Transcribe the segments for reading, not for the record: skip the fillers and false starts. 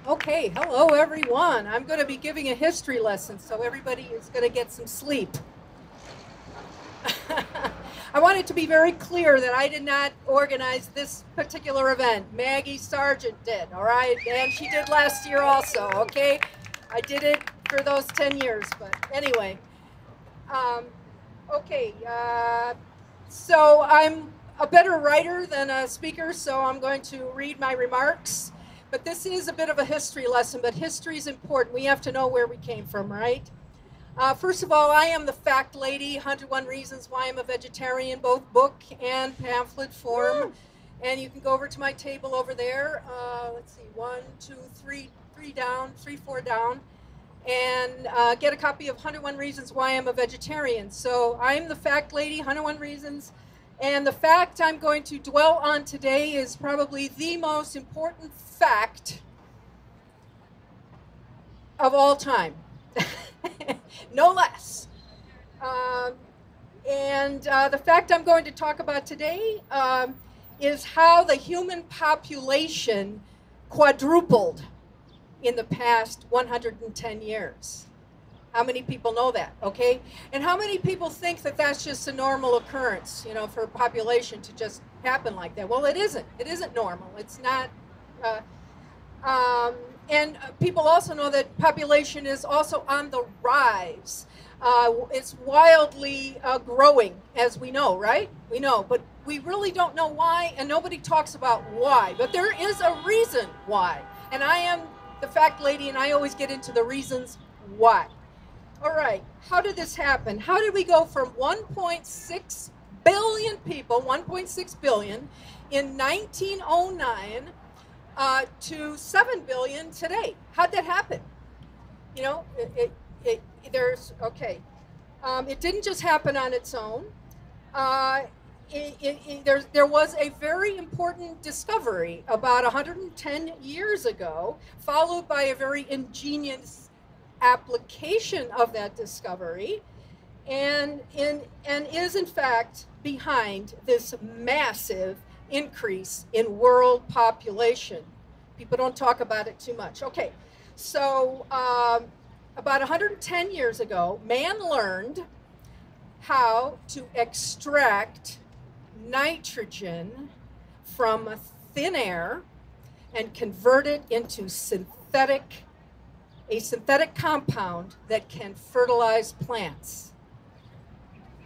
Okay, hello everyone. I'm going to be giving a history lesson, so everybody is going to get some sleep. I want it to be very clear that I did not organize this particular event. Maggie Sargent did, all right? And she did last year also, okay? I did it for those 10 years, but anyway. Okay, so I'm a better writer than a speaker, so I'm going to read my remarks. But this is a bit of a history lesson, but history is important. We have to know where we came from, right? First of all, I am the fact lady, 101 Reasons Why I'm a Vegetarian, both book and pamphlet form. And you can go over to my table over there. Let's see, 1, 2, 3, 4 down. And get a copy of 101 Reasons Why I'm a Vegetarian. So I'm the fact lady, 101 Reasons. And the fact I'm going to dwell on today is probably the most important fact of all time. No less. The fact I'm going to talk about today is how the human population quadrupled in the past 110 years. How many people know that, okay? And how many people think that that's just a normal occurrence, you know, for a population to just happen like that? Well, it isn't. It isn't normal. It's not. And people also know that population is also on the rise. It's wildly growing, as we know, right? We know, but we really don't know why, and nobody talks about why. But there is a reason why. And I am the fact lady, and I always get into the reasons why. All right, how did this happen? How did we go from 1.6 billion people, 1.6 billion, in 1909 to 7 billion today? How'd that happen? You know, it didn't just happen on its own. There was a very important discovery about 110 years ago, followed by a very ingenious application of that discovery, and is in fact behind this massive increase in world population. People don't talk about it too much. Okay, so about 110 years ago, man learned how to extract nitrogen from thin air and convert it into a synthetic compound that can fertilize plants.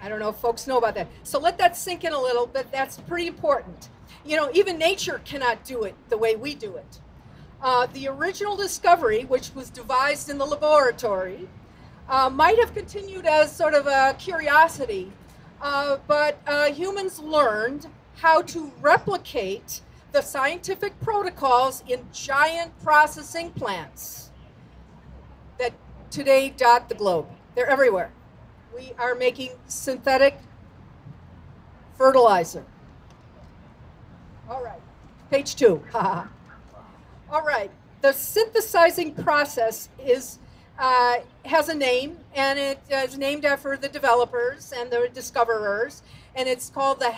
I don't know if folks know about that. So let that sink in a little bit. That's pretty important. You know, even nature cannot do it the way we do it. The original discovery, which was devised in the laboratory, might have continued as sort of a curiosity, but humans learned how to replicate the scientific protocols in giant processing plants that today dot the globe. They're everywhere. We are making synthetic fertilizer. All right, page 2. All right, the synthesizing process has a name, and it is named after the developers and the discoverers, and it's called the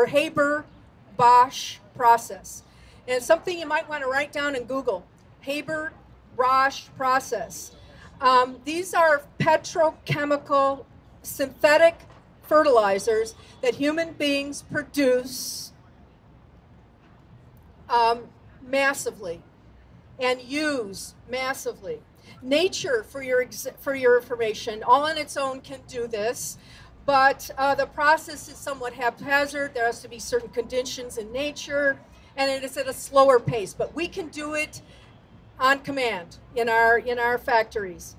Haber-Bosch process. And it's something you might want to write down and Google. Haber-Bosch process. These are petrochemical synthetic fertilizers that human beings produce massively and use massively. Nature, for your information, all on its own can do this, but the process is somewhat haphazard. There has to be certain conditions in nature, and it is at a slower pace, but we can do it on command in our factories.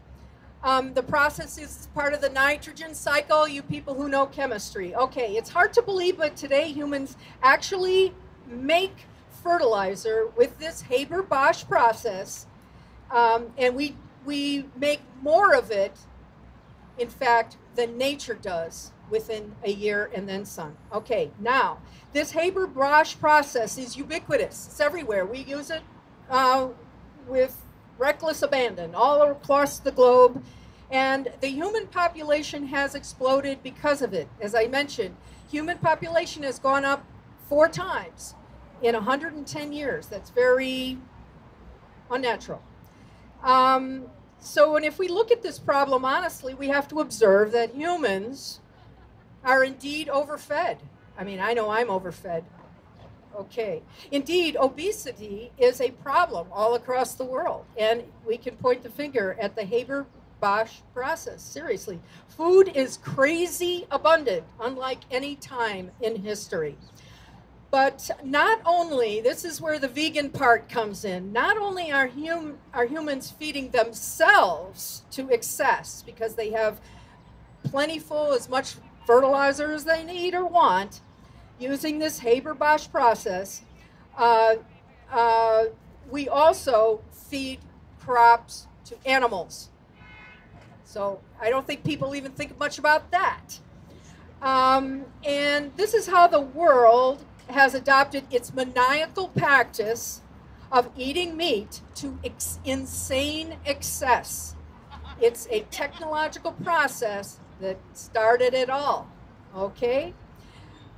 The process is part of the nitrogen cycle, you people who know chemistry. Okay, it's hard to believe, but today humans actually make fertilizer with this Haber-Bosch process, and we make more of it, in fact, than nature does within a year and then some. Okay, now, this Haber-Bosch process is ubiquitous. It's everywhere. We use it with reckless abandon all across the globe, and the human population has exploded because of it. As I mentioned, human population has gone up 4 times in 110 years. That's very unnatural. And if we look at this problem honestly, we have to observe that humans are indeed overfed. I mean, I know I'm overfed. Okay. Indeed, obesity is a problem all across the world, and we can point the finger at the Haber-Bosch process. Seriously, food is crazy abundant, unlike any time in history. But not only, this is where the vegan part comes in, not only are humans feeding themselves to excess because they have plentiful, as much fertilizer as they need or want, using this Haber-Bosch process, we also feed crops to animals. So I don't think people even think much about that. And this is how the world has adopted its maniacal practice of eating meat to insane excess. It's a technological process that started it all, okay?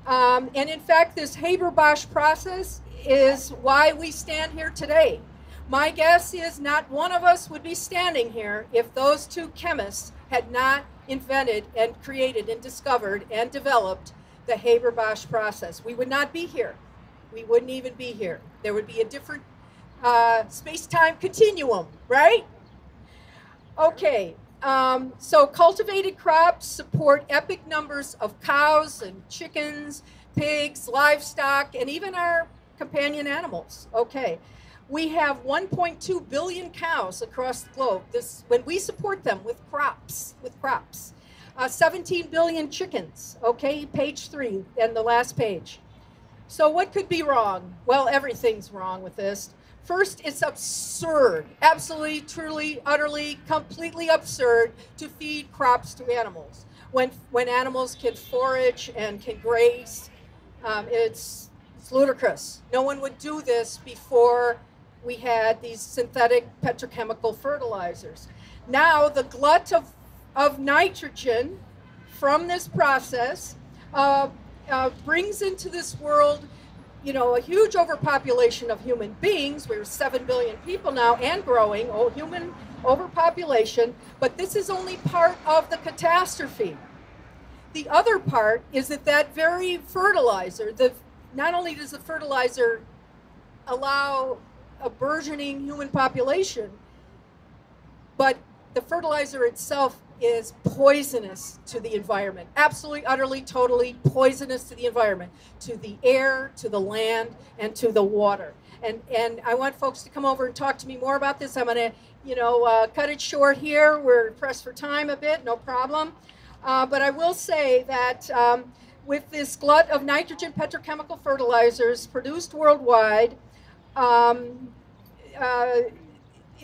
And in fact, this Haber-Bosch process is why we stand here today. My guess is not one of us would be standing here if those two chemists had not invented and created and discovered and developed the Haber-Bosch process. We would not be here. We wouldn't even be here. There would be a different space-time continuum, right? Okay, so cultivated crops support epic numbers of cows and chickens, pigs, livestock, and even our companion animals. Okay, we have 1.2 billion cows across the globe. When we support them with crops. 17 billion chickens, okay, page 3 and the last page. So what could be wrong? Well, everything's wrong with this. First, it's absurd, absolutely, truly, utterly, completely absurd to feed crops to animals. When animals can forage and can graze, it's ludicrous. No one would do this before we had these synthetic petrochemical fertilizers. Now, the glut of nitrogen from this process brings into this world, you know, a huge overpopulation of human beings. We're 7 billion people now and growing, human overpopulation, but this is only part of the catastrophe. The other part is that very fertilizer, not only does the fertilizer allow a burgeoning human population, but the fertilizer itself is poisonous to the environment. Absolutely, utterly, totally poisonous to the environment, to the air, to the land, and to the water. And I want folks to come over and talk to me more about this. I'm going to, cut it short here. We're pressed for time a bit, no problem. But I will say that with this glut of nitrogen petrochemical fertilizers produced worldwide,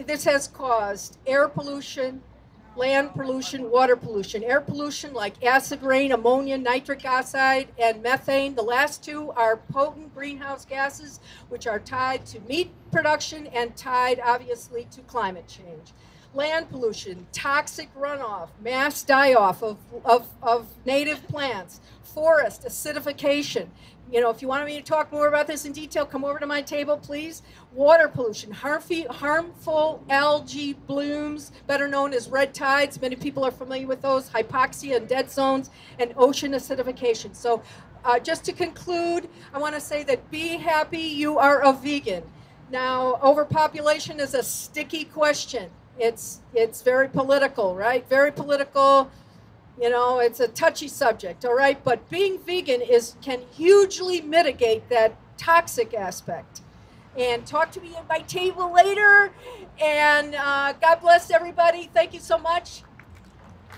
this has caused air pollution, land pollution, water pollution. Air pollution like acid rain, ammonia, nitric oxide, and methane. The last two are potent greenhouse gases, which are tied to meat production and tied, obviously, to climate change. Land pollution, toxic runoff, mass die-off of native plants, forest acidification. You know, if you want me to talk more about this in detail, come over to my table, please. Water pollution, harmful algae blooms, better known as red tides. Many people are familiar with those, hypoxia and dead zones, and ocean acidification. So just to conclude, I want to say that be happy you are a vegan. Now, overpopulation is a sticky question. It's very political, right? Very political. You know, it's a touchy subject, all right? But being vegan can hugely mitigate that toxic aspect. And talk to me at my table later. And God bless everybody. Thank you so much.